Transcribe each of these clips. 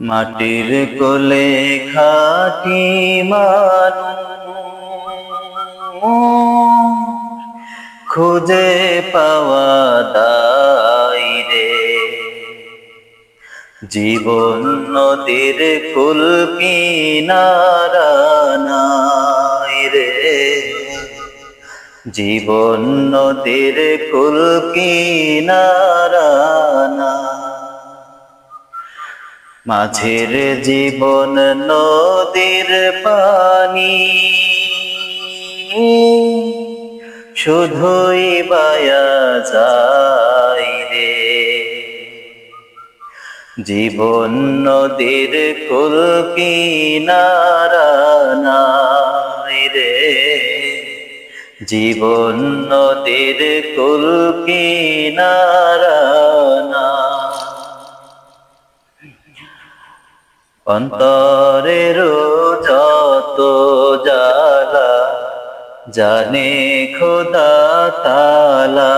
মাটির কোলে খাটি মানুষ খুঁজে পাওয়া দায় রে। জীবন নদীর কুল কিনারা নাই রে। জীবন নদীর কুল কিনারা নাই। মাঝের জীবন নদীর পানি শুধুই বায়া যায় রে। জীবন নদীর কুল কিনারা নাই রে। জীবন নদীর কুল কিনারা নাই। অন্তরের যত জ্বালা জানে খোদা তাআলা,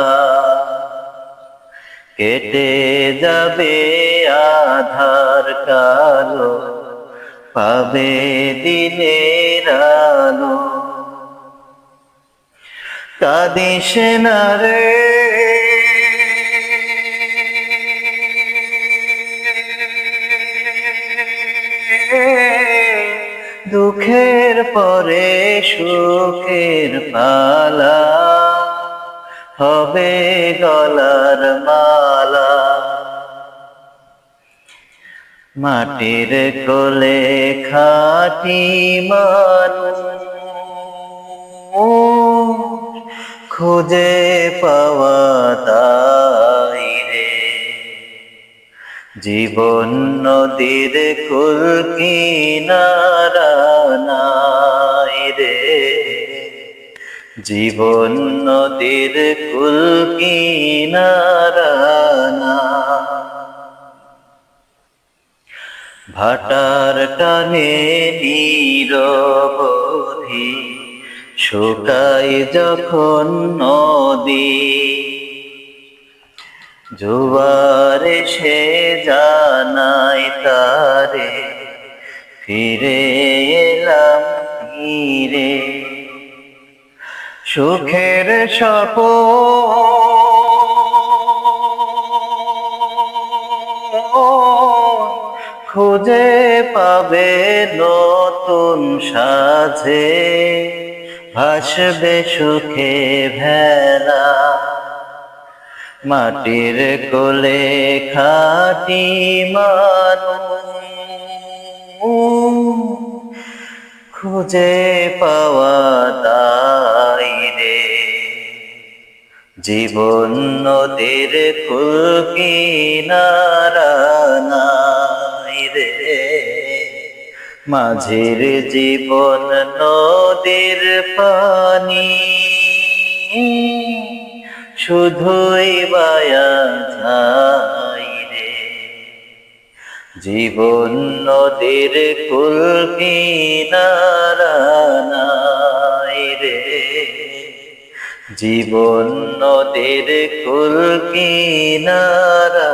কেটে যাবে আধার কালো, পাবে দিনের আলো। কাঁদিস না রে দুঃখের পরে সুখের পালা, হবে গলার মালা। মাটির কোলে খাটি মানুষ খুঁজে পাওয়া দায় রে। জীবন নদীর কুল কিনারা নাই রে। জীবন নদীর কুল কিনারা নাই। ভাটার টানে নিরবধি শুকায় যখন নদী, জোয়ার এসে জানাই তারে ফিরে এলাম ফিরে। সুখের স্বপন খুঁজে পাবে নতুন সাজে, ভাসবে সুখে ভেলা। মাটির কোলে খাটি মানুষ খুঁজে পাওয়া দায় রে। জীবন নদীর কুল কিনারা নাই রে। মাঝের জীবন নদীর পানি শুধুই বায়া যায় রে। জীবন নদীর কুল কিনারা নাই রে। জীবন নদীর কুল কিনারা